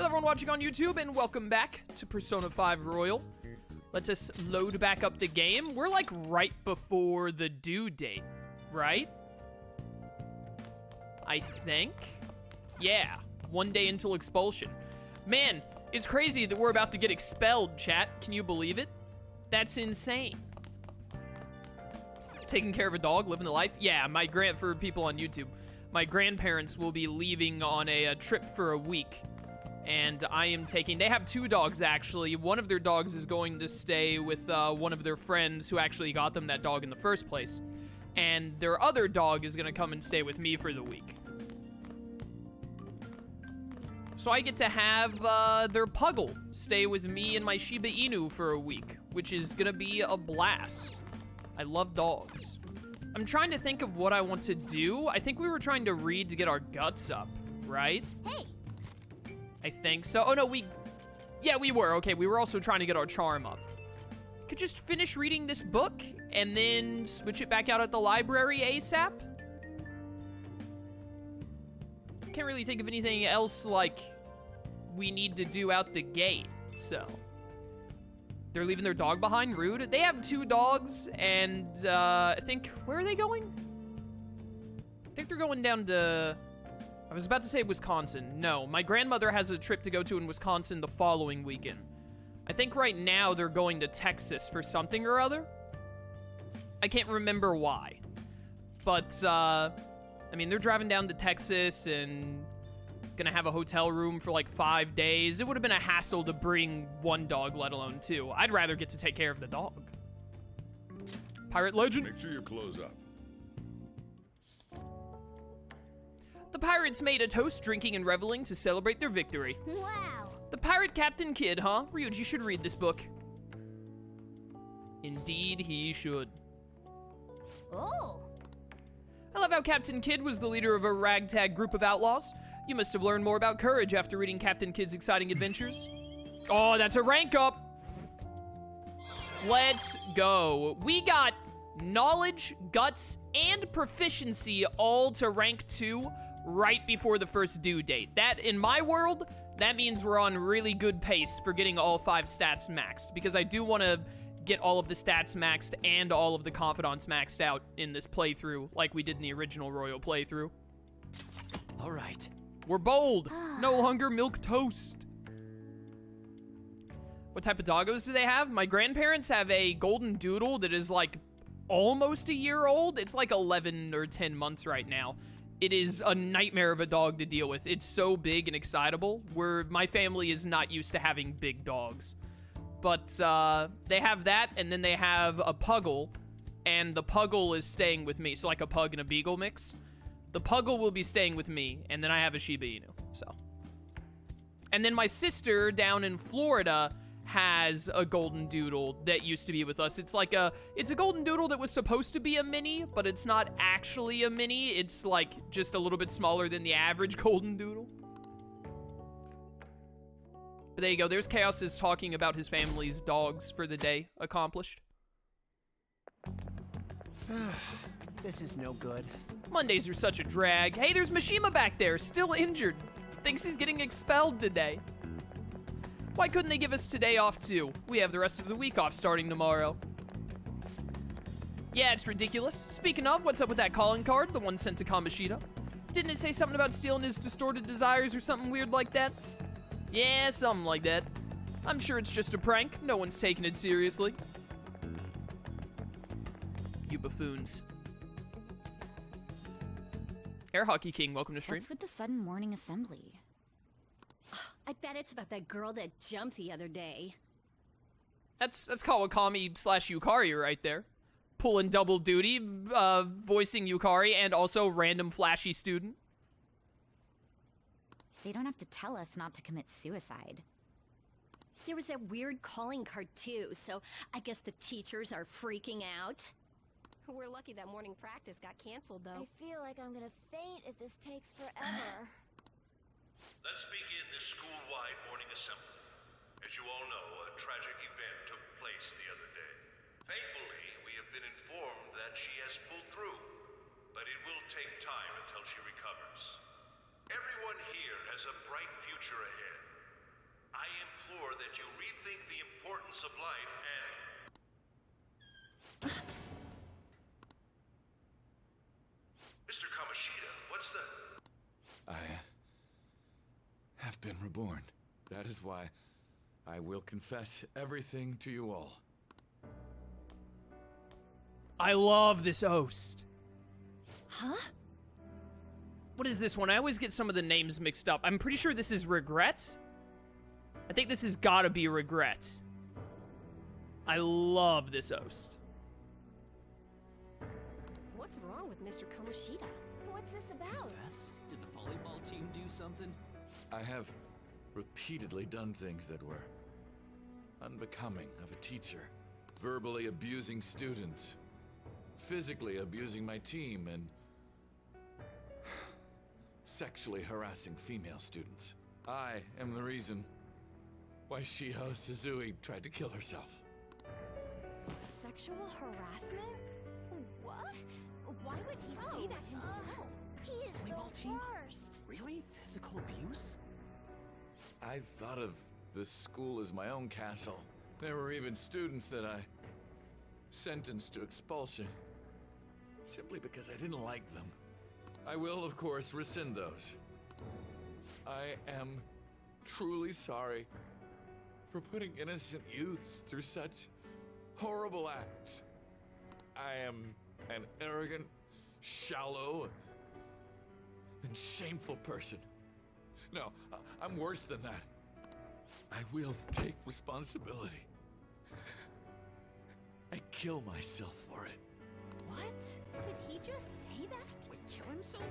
Hello everyone watching on YouTube, and welcome back to Persona 5 Royal. Let's just load back up the game. We're like right before the due date, right? I think? Yeah, 1 day until expulsion. Man, it's crazy that we're about to get expelled, chat. Can you believe it? That's insane. Taking care of a dog, living the life? Yeah, for people on YouTube, my grandparents will be leaving on a trip for a week. And I am they have 2 dogs actually. One of their dogs is going to stay with one of their friends who actually got them that dog in the first place. And their other dog is gonna come and stay with me for the week. So I get to have their Puggle stay with me and my Shiba Inu for a week, which is gonna be a blast. I love dogs. I'm trying to think of what I want to do. I think we were trying to read to get our guts up, right? Hey. I think so. Oh, no, yeah, we were. Okay, we were also trying to get our charm up. Could just finish reading this book and then switch it back out at the library ASAP. Can't really think of anything else, like, we need to do out the gate, so. They're leaving their dog behind? Rude. They have 2 dogs, and, I think, where are they going? I think they're going down to... I was about to say Wisconsin. No, my grandmother has a trip to go to in Wisconsin the following weekend. I think right now they're going to Texas for something or other. I can't remember why. But, I mean, they're driving down to Texas and gonna have a hotel room for like 5 days. It would have been a hassle to bring 1 dog, let alone 2. I'd rather get to take care of the dog. Pirate legend. Make sure you close up. The pirates made a toast, drinking and reveling to celebrate their victory. Wow. The Pirate Captain Kid, huh? Ryuji should read this book. Indeed, he should. Oh. I love how Captain Kidd was the leader of a ragtag group of outlaws. You must have learned more about courage after reading Captain Kidd's exciting adventures. Oh, that's a rank up. Let's go. We got knowledge, guts, and proficiency all to rank 2 right before the first due date. That, in my world, that means we're on really good pace for getting all 5 stats maxed, because I do want to get all of the stats maxed and all of the confidants maxed out in this playthrough, like we did in the original Royal playthrough. All right. We're bold. No longer milk toast. What type of doggos do they have? My grandparents have a golden doodle that is like almost a year old. It's like 11 or 10 months right now. It is a nightmare of a dog to deal with. It's so big and excitable. My family is not used to having big dogs. But they have that, and then they have a Puggle, and the Puggle is staying with me. So like a pug and a beagle mix. The Puggle will be staying with me, and then I have a Shiba Inu, so. And then my sister down in Florida has a golden doodle that used to be with us. It's a golden doodle that was supposed to be a mini, but it's not actually a mini. It's like just a little bit smaller than the average golden doodle. But there you go. There's Chaos is talking about his family's dogs for the day accomplished. This is no good. Mondays are such a drag. Hey, there's Mishima back there, still injured. Thinks he's getting expelled today. Why couldn't they give us today off too? We have the rest of the week off starting tomorrow. Yeah, it's ridiculous. Speaking of, what's up with that calling card, the one sent to Kamoshida? Didn't it say something about stealing his distorted desires or something weird like that? Yeah, something like that. I'm sure it's just a prank. No one's taking it seriously. You buffoons. Air Hockey King, welcome to stream. What's with the sudden morning assembly? I bet it's about that girl that jumped the other day. That's Kawakami / Yukari right there. Pulling double duty, voicing Yukari and also random flashy student. They don't have to tell us not to commit suicide. There was that weird calling card too, so I guess the teachers are freaking out. We're lucky that morning practice got canceled though. I feel like I'm gonna faint if this takes forever. Let's begin this school-wide morning assembly. As you all know, a tragic event took place the other day. Thankfully, we have been informed that she has pulled through, but it will take time until she recovers. Everyone here has a bright future ahead. that you rethink the importance of life and... Mr. Kamoshida, what's the... I have been reborn. That is why I will confess everything to you all. I love this host. Huh? What is this one? I always get some of the names mixed up. I'm pretty sure this is Regret. I think this has gotta be Regret. I love this host. What's wrong with Mr. Kamoshida? What's this about? Confess? Did the volleyball team do something? I have repeatedly done things that were unbecoming of a teacher. Verbally abusing students, physically abusing my team, and sexually harassing female students. I am the reason why Shiho Suzui tried to kill herself. Sexual harassment? What? Why would he say that himself? He is Volleyball the team? worst. Really? Physical abuse? I thought of this school as my own castle. There were even students that I sentenced to expulsion, simply because I didn't like them. I will, of course, rescind those. I am truly sorry for putting innocent youths through such horrible acts. I am an arrogant, shallow, and shameful person. No, I'm worse than that. I will take responsibility. I kill myself for it. What? Did he just say that? Would kill himself?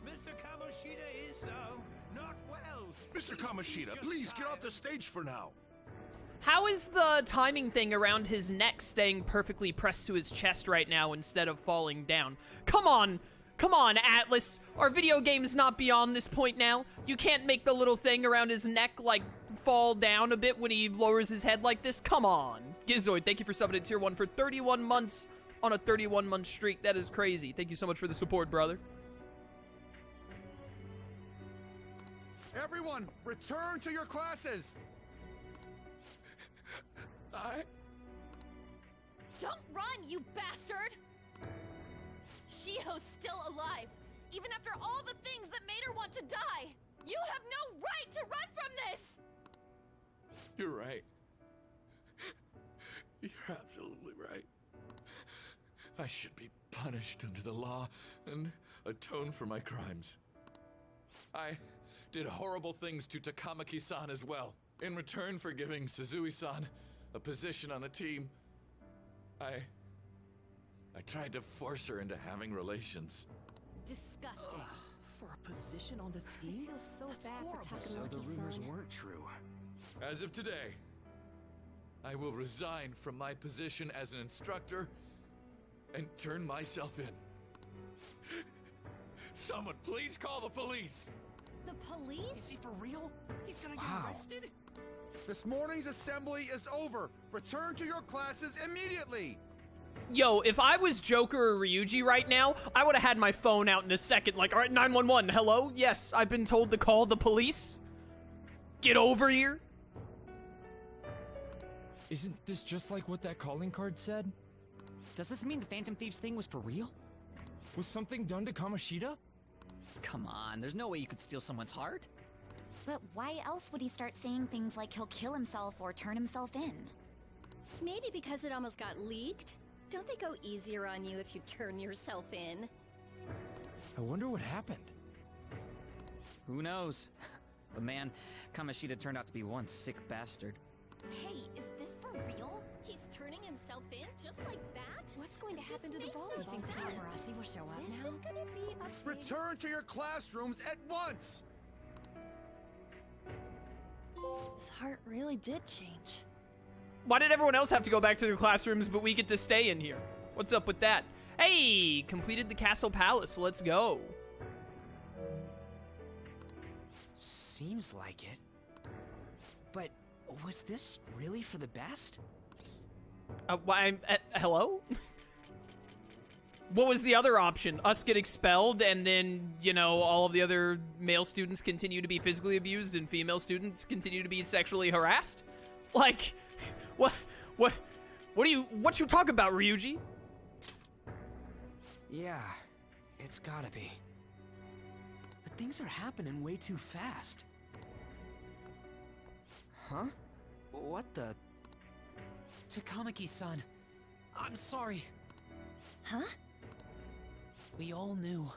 Mr. Kamoshida is, not well. Mr. Kamoshida, please get off the stage for now. How is the timing thing around his neck staying perfectly pressed to his chest right now instead of falling down? Come on! Come on, Atlus! Are video games not beyond this point now? You can't make the little thing around his neck, like, fall down a bit when he lowers his head like this? Come on! Gizoid, thank you for subbing to Tier 1 for 31 months on a 31-month streak. That is crazy. Thank you so much for the support, brother. Everyone, return to your classes! Don't run, you bastard! Shiho's still alive, even after all the things that made her want to die! You have no right to run from this! You're right. You're absolutely right. I should be punished under the law and atone for my crimes. I did horrible things to Takamaki-san as well. In return for giving Suzui-san a position on the team, I tried to force her into having relations. Disgusting. For a position on the I team? feel so That's bad horrible. for So the rumors Takamaki-san. weren't true. As of today, I will resign from my position as an instructor and turn myself in. Someone please call the police! The police? Is he for real? He's gonna get Wow. arrested? This morning's assembly is over. Return to your classes immediately. Yo, if I was Joker or Ryuji right now, I would have had my phone out in a second. Like, all right, 911, hello? Yes, I've been told to call the police. Get over here. Isn't this just like what that calling card said? Does this mean the Phantom Thieves thing was for real? Was something done to Kamoshida? Come on, there's no way you could steal someone's heart. But why else would he start saying things like he'll kill himself or turn himself in? Maybe because it almost got leaked? Don't they go easier on you if you turn yourself in? I wonder what happened. Who knows? But man, Kamoshida turned out to be one sick bastard. Hey, is this for real? He's turning himself in just like that? What's going to happen to the makes no volleyball sense. team? Paparazzi will show up This now. is gonna be a big... Return to your classrooms at once. His heart really did change. Why did everyone else have to go back to their classrooms, but we get to stay in here? What's up with that? Hey, completed the Castle Palace. Let's go. Seems like it. But was this really for the best? Why? Hello? What was the other option? Us get expelled and then, you know, all of the other male students continue to be physically abused and female students continue to be sexually harassed? Like, what you talk about, Ryuji? Yeah, it's gotta be. But things are happening way too fast. Huh? What the? Takamaki-san, I'm sorry. Huh? We all knew,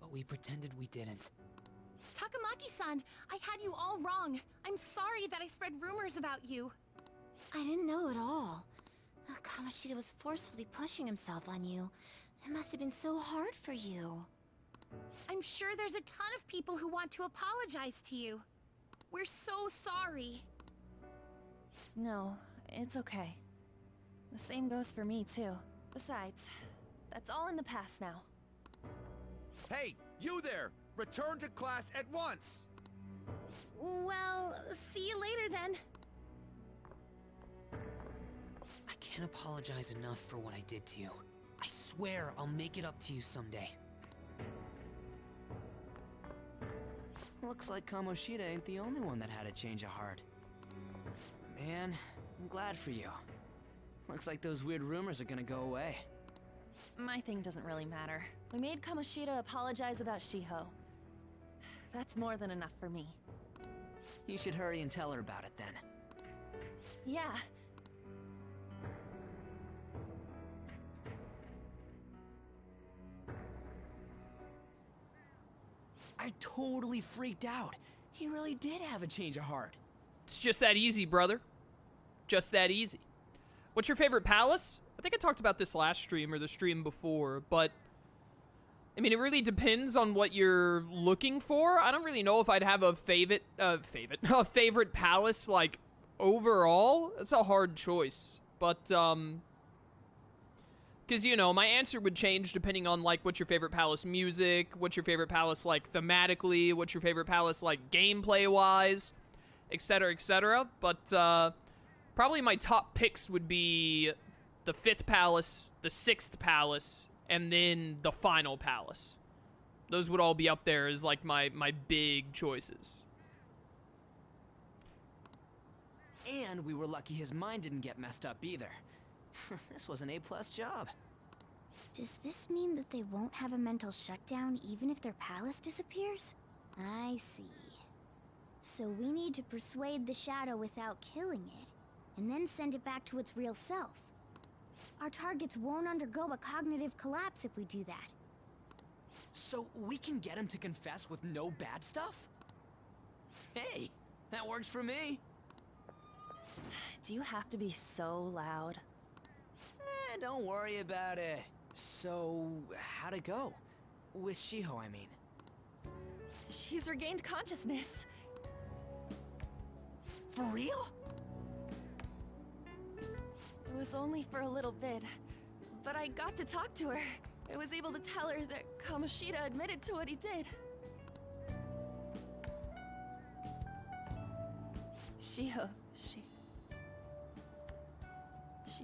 but we pretended we didn't. Takamaki-san, I had you all wrong. I'm sorry that I spread rumors about you. I didn't know at all. Kamoshida was forcefully pushing himself on you. It must have been so hard for you. I'm sure there's a ton of people who want to apologize to you. We're so sorry. No, it's okay. The same goes for me, too. Besides, that's all in the past now. Hey, you there! Return to class at once! Well, see you later then. I can't apologize enough for what I did to you. I swear I'll make it up to you someday. Looks like Kamoshida ain't the only one that had a change of heart. Man, I'm glad for you. Looks like those weird rumors are gonna go away. My thing doesn't really matter. We made Kamoshida apologize about Shiho. That's more than enough for me. You should hurry and tell her about it then. Yeah. I totally freaked out. He really did have a change of heart. It's just that easy, brother. Just that easy. What's your favorite palace? I think I talked about this last stream or the stream before, but I mean, it really depends on what you're looking for. I don't really know if I'd have a a favorite palace, like, overall. It's a hard choice, but, because, you know, my answer would change depending on, like, what's your favorite palace music, what's your favorite palace, like, thematically, what's your favorite palace, like, gameplay-wise, etc., but, probably my top picks would be the 5th palace, the 6th palace, and then the final palace. Those would all be up there as, like, my big choices. And we were lucky his mind didn't get messed up either. This was an A+ job. Does this mean that they won't have a mental shutdown even if their palace disappears? I see. So we need to persuade the shadow without killing it, and then send it back to its real self. Our targets won't undergo a cognitive collapse if we do that. So we can get him to confess with no bad stuff? Hey, that works for me. Do you have to be so loud? Don't worry about it. So, how'd it go? With Shiho, I mean. She's regained consciousness. For real? It was only for a little bit, but I got to talk to her. I was able to tell her that Kamoshida admitted to what he did. Shiho, she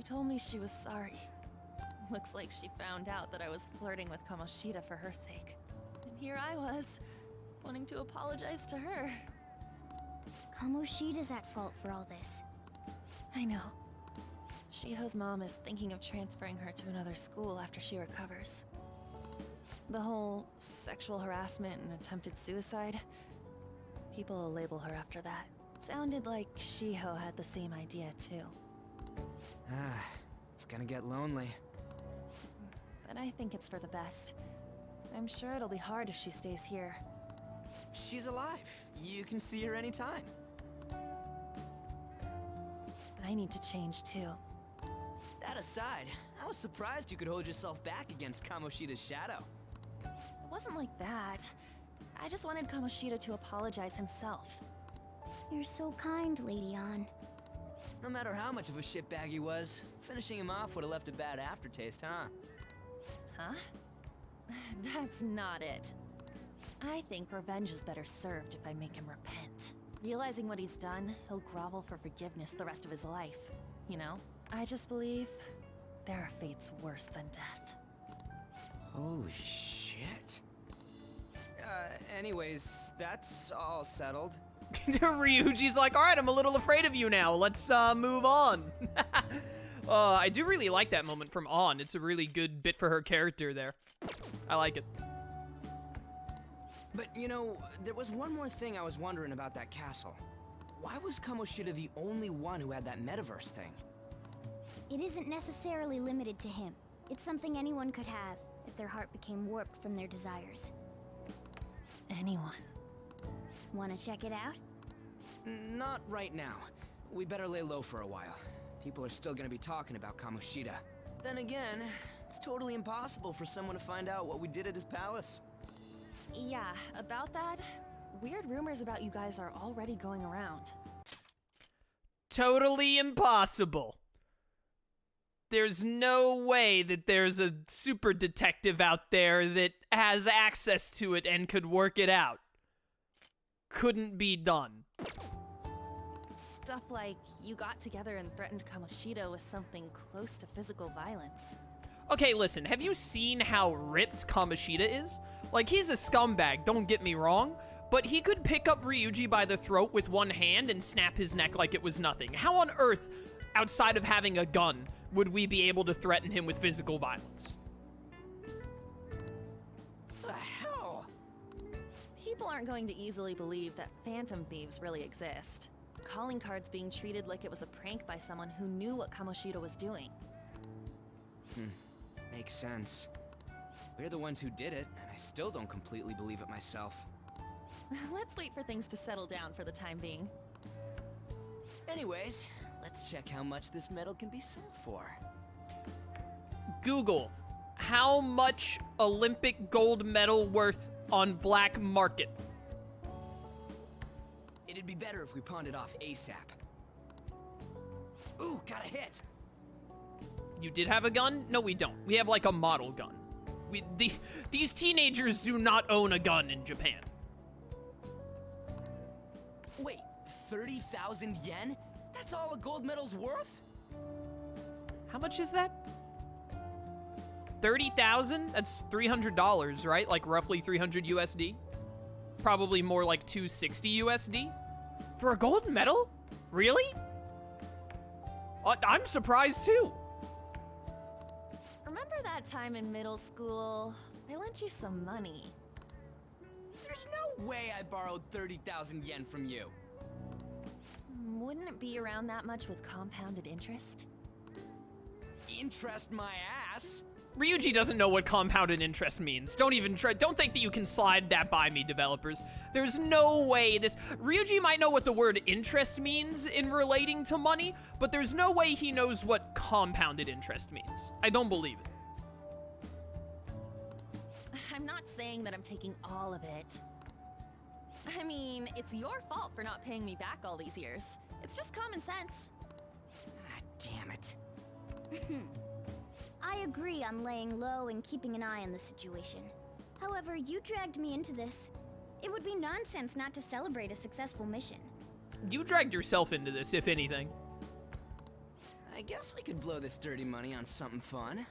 told me she was sorry. Looks like she found out that I was flirting with Kamoshida for her sake. And here I was, wanting to apologize to her. Kamoshida's at fault for all this. I know. Shiho's mom is thinking of transferring her to another school after she recovers. The whole sexual harassment and attempted suicide, people will label her after that. Sounded like Shiho had the same idea too. It's gonna get lonely. But I think it's for the best. I'm sure it'll be hard if she stays here. She's alive. You can see her anytime. I need to change too. That aside, I was surprised you could hold yourself back against Kamoshida's shadow. It wasn't like that. I just wanted Kamoshida to apologize himself. You're so kind, Lady Ann. No matter how much of a shitbag he was, finishing him off would have left a bad aftertaste, huh? Huh? That's not it. I think revenge is better served if I make him repent. Realizing what he's done, he'll grovel for forgiveness the rest of his life. You know? I just believe there are fates worse than death. Holy shit. Anyways, that's all settled. Ryuji's like, all right, I'm a little afraid of you now. Let's move on. I do really like that moment from On. It's a really good bit for her character there. I like it. But you know, there was one more thing I was wondering about that castle. Why was Kamoshida the only one who had that metaverse thing? It isn't necessarily limited to him. It's something anyone could have if their heart became warped from their desires. Anyone. Wanna check it out? Not right now. We better lay low for a while. People are still gonna be talking about Kamoshida. Then again, it's totally impossible for someone to find out what we did at his palace. Yeah, about that, weird rumors about you guys are already going around. Totally impossible. There's no way that there's a super detective out there that has access to it and could work it out. Couldn't be done. Stuff like you got together and threatened Kamoshida with something close to physical violence. Okay, listen, have you seen how ripped Kamoshida is? Like, he's a scumbag, don't get me wrong, but he could pick up Ryuji by the throat with one hand and snap his neck like it was nothing. How on earth, outside of having a gun, would we be able to threaten him with physical violence? The hell? People aren't going to easily believe that Phantom Thieves really exist. Calling cards being treated like it was a prank by someone who knew what Kamoshida was doing. Makes sense. We're the ones who did it, and I still don't completely believe it myself. Let's wait for things to settle down for the time being. Anyways, let's check how much this medal can be sold for. Google, how much Olympic gold medal worth on black market? It'd be better if we pawned it off ASAP. Ooh, got a hit! You did have a gun? No, we don't. We have like a model gun. These teenagers do not own a gun in Japan. Wait, 30,000 yen? That's all a gold medal's worth? How much is that? 30,000? That's $300, right? Like roughly 300 USD? Probably more like 260 USD? For a gold medal? Really? I'm surprised too. Remember that time in middle school? I lent you some money. There's no way I borrowed 30,000 yen from you. Wouldn't it be around that much with compounded interest? Interest my ass? Ryuji doesn't know what compounded interest means. Don't even try. Don't think that you can slide that by me, developers. There's no way this... Ryuji might know what the word interest means in relating to money, but there's no way he knows what compounded interest means. I don't believe it. I'm not saying that I'm taking all of it. I mean, it's your fault for not paying me back all these years. It's just common sense. Ah, damn it. I agree on laying low and keeping an eye on the situation. However, you dragged me into this. It would be nonsense not to celebrate a successful mission. You dragged yourself into this, if anything. I guess we could blow this dirty money on something fun.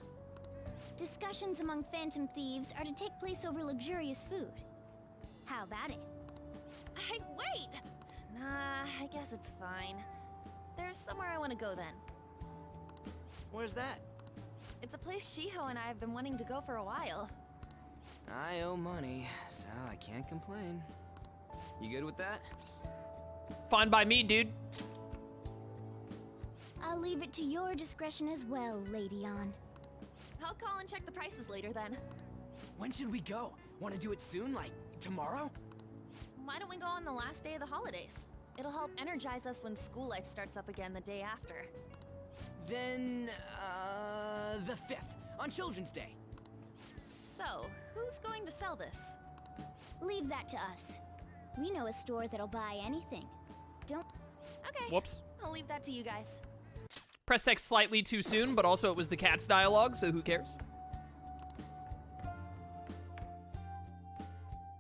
Discussions among Phantom Thieves are to take place over luxurious food. How about it? Hey, wait! Nah, I guess it's fine. There's somewhere I want to go then. Where's that? It's a place Shiho and I have been wanting to go for a while. I owe money, so I can't complain. You good with that? Fine by me, dude. I'll leave it to your discretion as well, Lady On. I'll call and check the prices later then. When should we go? Want to do it soon, like tomorrow? Why don't we go on the last day of the holidays? It'll help energize us when school life starts up again the day after. Then, the 5th, on Children's Day. So, who's going to sell this? Leave that to us. We know a store that'll buy anything. Don't... Okay. Whoops. I'll leave that to you guys. Press text slightly too soon, but also it was the cat's dialogue, so who cares?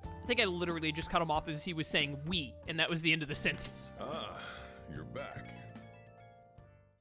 I think I literally just cut him off as he was saying we, and that was the end of the sentence. Ah, you're back.